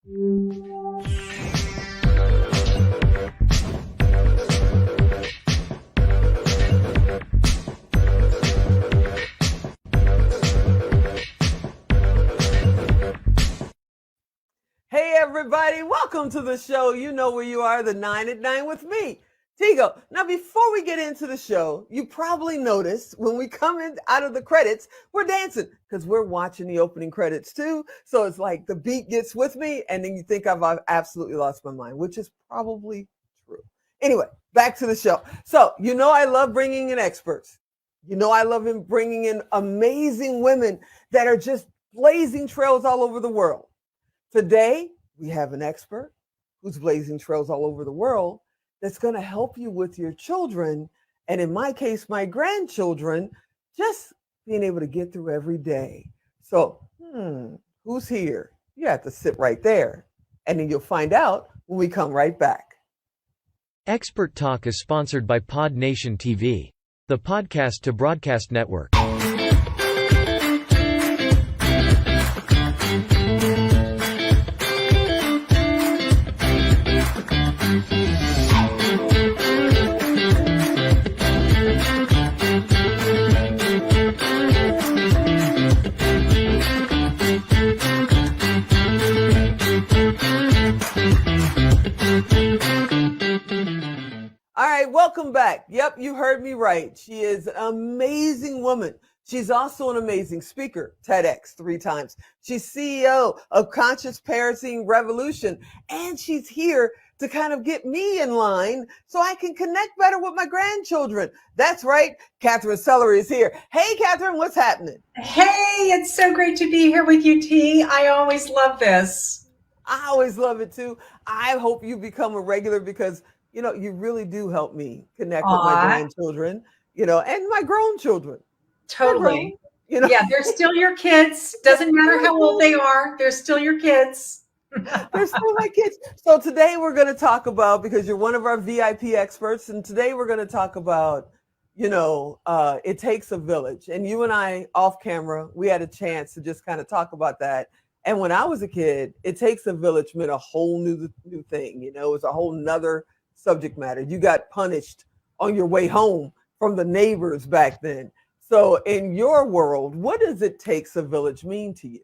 Hey everybody, welcome to the show. You know where you are, the 9 at 9 with me, Tigo. Now before we get into the show, you probably noticed when we come in out of the credits, we're dancing because we're watching the opening credits too. So it's like the beat gets with me and then you think I've absolutely lost my mind, which is probably true. Anyway, back to the show. So, you know I love bringing in experts. You know I love bringing in amazing women that are just blazing trails all over the world. Today, we have an expert who's blazing trails all over the world that's going to help you with your children. And in my case, my grandchildren, just being able to get through every day. So, who's here? You have to sit right there. And then you'll find out when we come right back. Expert Talk is sponsored by Pod Nation TV, the podcast to broadcast network. All right, welcome back. Yep, you heard me right. She is an amazing woman. She's also an amazing speaker, TEDx 3 times. She's CEO of Conscious Parenting Revolution, and she's here to kind of get me in line so I can connect better with my grandchildren. That's right, Katherine Sellery is here. Hey, Katherine, what's happening? Hey, it's so great to be here with you, T. I always love this. I always love it too. I hope you become a regular because you know, you really do help me connect with my grandchildren, you know, and my grown children. Totally. You know? Yeah, they're still your kids. Doesn't matter how old they are. They're still your kids. They're still my kids. So today we're going to talk about, because you're one of our VIP experts, and today we're going to talk about, you know, it takes a village. And you and I off camera, we had a chance to just kind of talk about that. And when I was a kid, it takes a village meant a whole new thing. You know, it was a whole nother subject matter. You got punished on your way home from the neighbors back then. So in your world, what does it takes a village mean to you?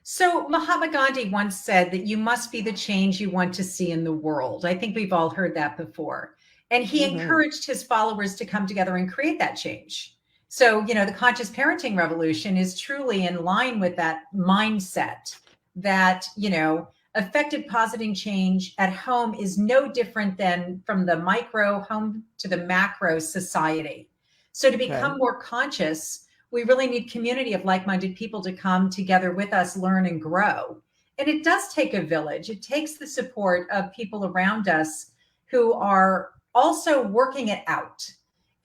So Mahatma Gandhi once said that you must be the change you want to see in the world. I think we've all heard that before. And he encouraged his followers to come together and create that change. So, you know, the conscious parenting revolution is truly in line with that mindset that, you know, effective positive change at home is no different than from the micro home to the macro society. So to become more conscious, we really need community of like-minded people to come together with us, learn and grow. And it does take a village. It takes the support of people around us who are also working it out.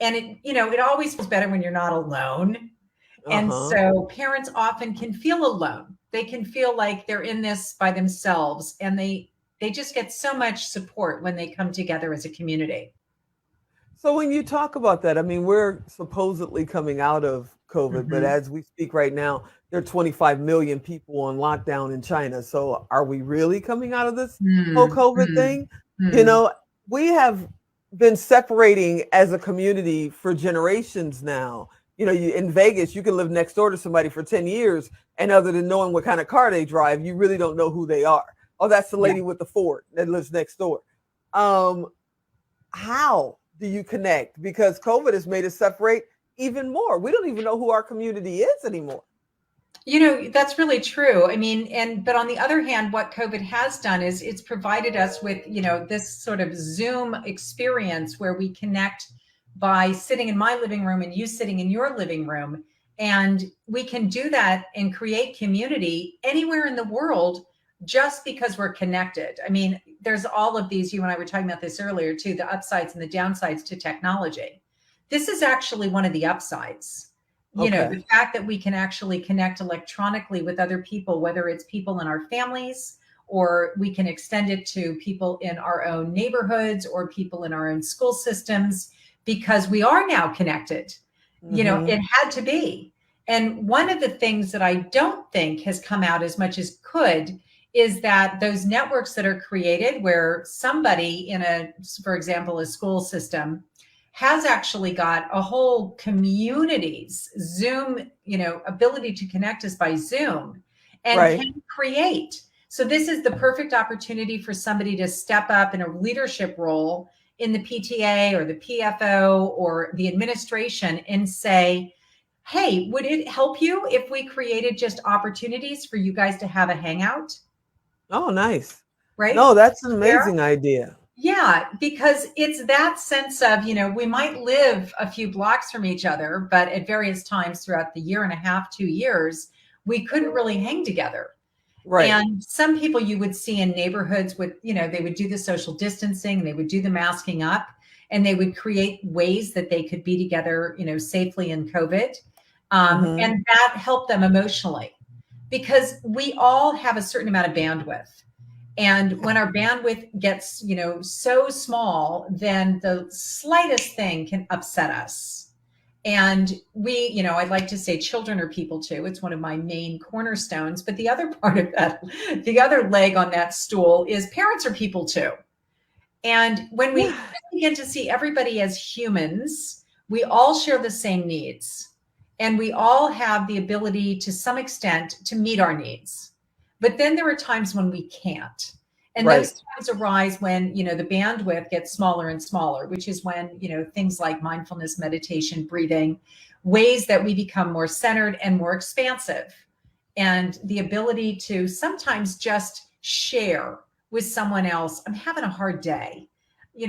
And it, you know, it always feels better when you're not alone. And so parents often can feel alone. They can feel like they're in this by themselves, and they just get so much support when they come together as a community. So when you talk about that, I mean, we're supposedly coming out of COVID, but as we speak right now, there are 25 million people on lockdown in China. So are we really coming out of this whole COVID thing? You know, we have been separating as a community for generations now. You know, in Vegas, you can live next door to somebody for 10 years, and other than knowing what kind of car they drive, you really don't know who they are. Oh, that's the lady with the Ford that lives next door. How do you connect? Because COVID has made us separate even more. We don't even know who our community is anymore. You know, that's really true. I mean, but on the other hand, what COVID has done is it's provided us with, you know, this sort of Zoom experience where we connect by sitting in my living room and you sitting in your living room. And we can do that and create community anywhere in the world just because we're connected. I mean, there's all of these, you and I were talking about this earlier too, the upsides and the downsides to technology. This is actually one of the upsides. You know, the fact that we can actually connect electronically with other people, whether it's people in our families, or we can extend it to people in our own neighborhoods or people in our own school systems, because we are now connected. You know, it had to be. And one of the things that I don't think has come out as much as could is that those networks that are created where somebody in for example, a school system has actually got a whole community's Zoom, ability to connect us by Zoom and Right. can create. So this is the perfect opportunity for somebody to step up in a leadership role in the PTA or the PFO or the administration and say, hey, would it help you if we created just opportunities for you guys to have a hangout? Oh, nice. Right? No, that's an Share. amazing idea. Yeah, because it's that sense of, we might live a few blocks from each other, but at various times throughout the year and a half, 2 years, we couldn't really hang together. Right. And some people you would see in neighborhoods would, they would do the social distancing, they would do the masking up, and they would create ways that they could be together, safely in COVID. Mm-hmm. And that helped them emotionally because we all have a certain amount of bandwidth. And when our bandwidth gets, so small, then the slightest thing can upset us. And we, I'd like to say children are people too. It's one of my main cornerstones. But the other part of that, the other leg on that stool is parents are people too. And when we Yeah. begin to see everybody as humans, we all share the same needs. And we all have the ability to some extent to meet our needs. But then there are times when we can't. And those Right. times arise when, the bandwidth gets smaller and smaller, which is when, things like mindfulness, meditation, breathing, ways that we become more centered and more expansive. And the ability to sometimes just share with someone else, I'm having a hard day.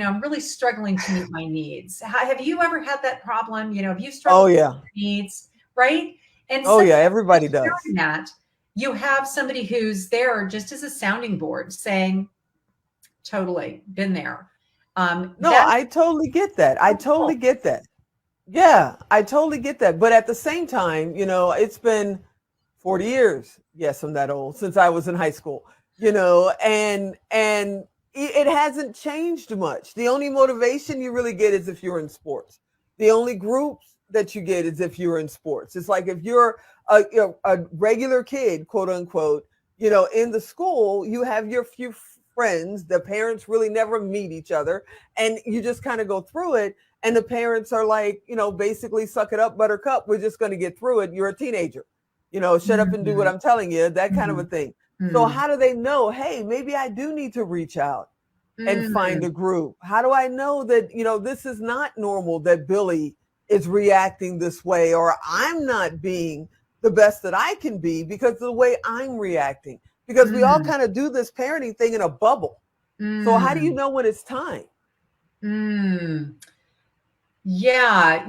I'm really struggling to meet my needs. Have you ever had that problem? Have you Oh struggled to yeah. meet your needs, right? And Oh yeah. sometimes Everybody just does. sharing that, you have somebody who's there just as a sounding board saying, totally been there. No, That's I totally get that. I totally helpful. get that. Yeah, I totally get that. But at the same time, it's been 40 years. Yes, I'm that old since I was in high school, and it hasn't changed much. The only motivation you really get is if you're in sports. The only groups that you get is if you're in sports. It's like if you're a regular kid, quote unquote, in the school, you have your few friends. The parents really never meet each other, and you just kind of go through it. And the parents are like, basically, suck it up, buttercup. We're just going to get through it. You're a teenager, shut up and do what Mhm, I'm telling you, that kind of a mhm, thing. So, mhm, how do they know, hey, maybe I do need to reach out and find mm, a group? How do I know that, this is not normal, that Billy is reacting this way, or I'm not being the best that I can be because of the way I'm reacting? Because we all mm, kind of do this parenting thing in a bubble. So, how do you mm, know when it's time? mm. Yeah,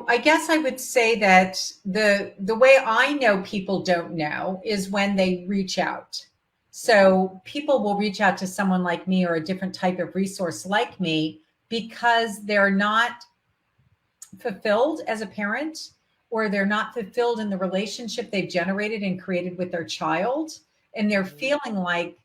I guess I would say that the way I know people don't know is when they reach out. So people will reach out to someone like me or a different type of resource like me because they're not fulfilled as a parent or they're not fulfilled in the relationship they've generated and created with their child and they're Mhm. feeling like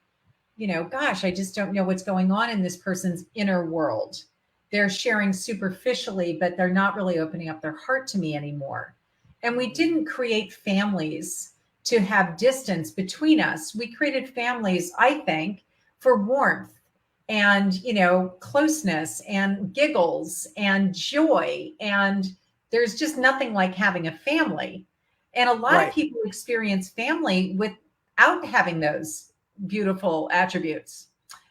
gosh, I just don't know what's going on in this person's inner world. They're sharing superficially, but they're not really opening up their heart to me anymore. And we Mhm. didn't create families to have distance between us. We created families, I think, for warmth and, closeness and giggles and joy. And there's just nothing like having a family. And a lot of Right. people experience family without having those beautiful attributes.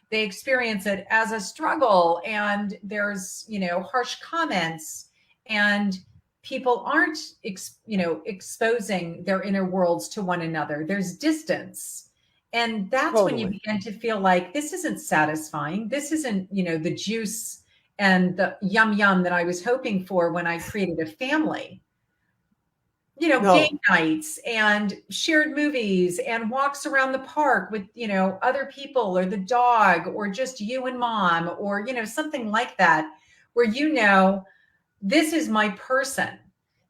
They experience it as a struggle, and there's, harsh comments, and people aren't, exposing their inner worlds to one another. There's distance. And that's when you Totally. begin to feel like this isn't satisfying. This isn't, the juice and the yum yum that I was hoping for when I created a family. Game No. nights and shared movies and walks around the park with, other people or the dog or just you and mom or, something like that, where, this is my person.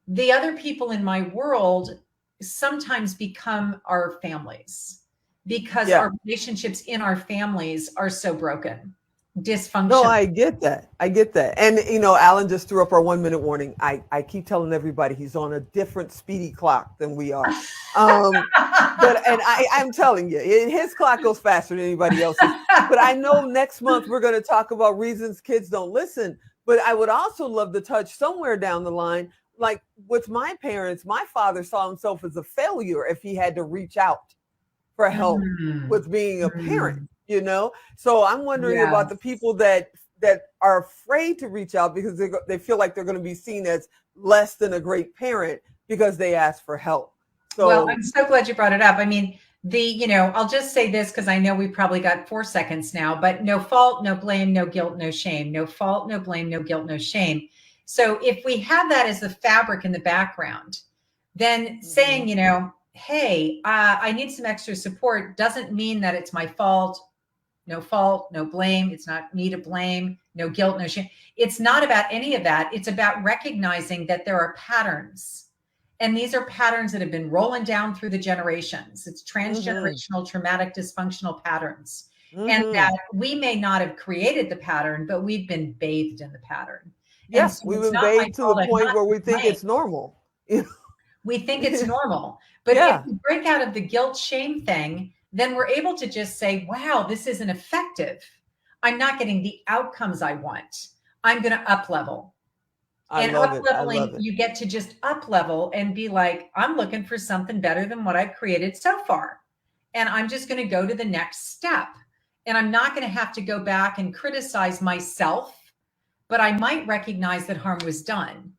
The other people in my world sometimes become our families because Yeah. our relationships in our families are so broken dysfunction. No, I get that. I get that. And, Alan just threw up our 1 minute warning. I keep telling everybody he's on a different speedy clock than we are. I'm telling you, his clock goes faster than anybody else's. But I know next month we're going to talk about reasons kids don't listen. But I would also love to touch somewhere down the line, like with my parents, my father saw himself as a failure if he had to reach out for help with being a parent. So I'm wondering about the people that are afraid to reach out because they feel like they're going to be seen as less than a great parent because they ask for help. So, well, I'm so glad you brought it up. I mean, I'll just say this because I know we probably got 4 seconds now, but no fault, no blame, no guilt, no shame. No fault, no blame, no guilt, no shame. So if we have that as the fabric in the background, then saying, hey, I need some extra support doesn't mean that it's my fault. No fault, no blame. It's not me to blame. No guilt, no shame. It's not about any of that. It's about recognizing that there are patterns. And these are patterns that have been rolling down through the generations. It's transgenerational, traumatic, dysfunctional patterns. And that we may not have created the pattern, but we've been bathed in the pattern. Yes, we've been bathed to the point where we think it's normal. We think it's normal. But if we break out of the guilt shame thing, then we're able to just say, wow, this isn't effective. I'm not getting the outcomes I want. I'm going to up level. And up leveling, you get to just up level and be like, I'm looking for something better than what I've created so far. And I'm just going to go to the next step. And I'm not going to have to go back and criticize myself, but I might recognize that harm was done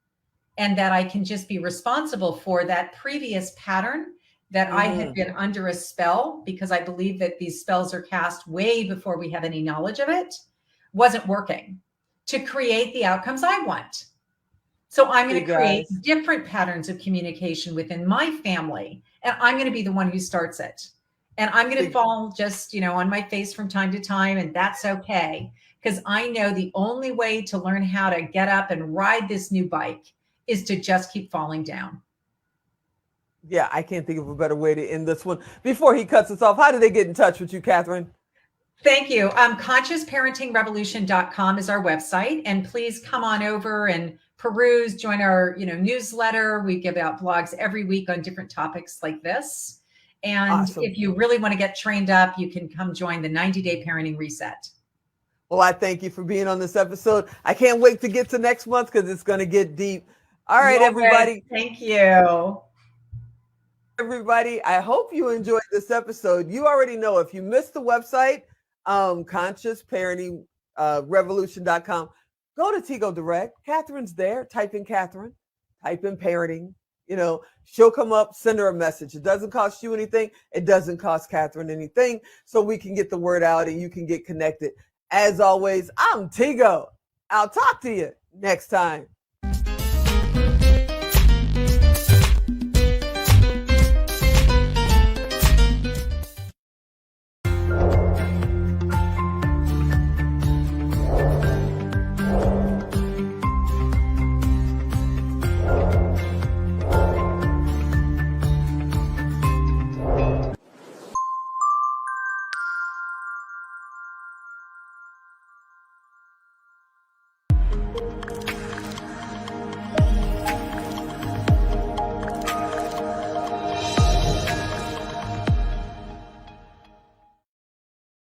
and that I can just be responsible for that previous pattern that I had been under a spell, because I believe that these spells are cast way before we have any knowledge of it, wasn't working to create the outcomes I want. So I'm going to create different patterns of communication within my family, and I'm going to be the one who starts it. And I'm going to fall just, on my face from time to time, and that's okay, because I know the only way to learn how to get up and ride this new bike is to just keep falling down. Yeah, I can't think of a better way to end this one. Before he cuts us off, how do they get in touch with you, Katherine? Thank you. ConsciousParentingRevolution.com is our website. And please come on over and peruse, join our newsletter. We give out blogs every week on different topics like this. And if you really want to get trained up, you can come join the 90-day parenting reset. Well, I thank you for being on this episode. I can't wait to get to next month because it's going to get deep. All right, everybody. Thank you. Everybody, I hope you enjoyed this episode. You already know if you missed the website, ConsciousParentingRevolution.com, go to Tigo Direct. Katherine's there. Type in Katherine, type in parenting. She'll come up, send her a message. It doesn't cost you anything. It doesn't cost Katherine anything. So we can get the word out and you can get connected. As always, I'm Tigo. I'll talk to you next time.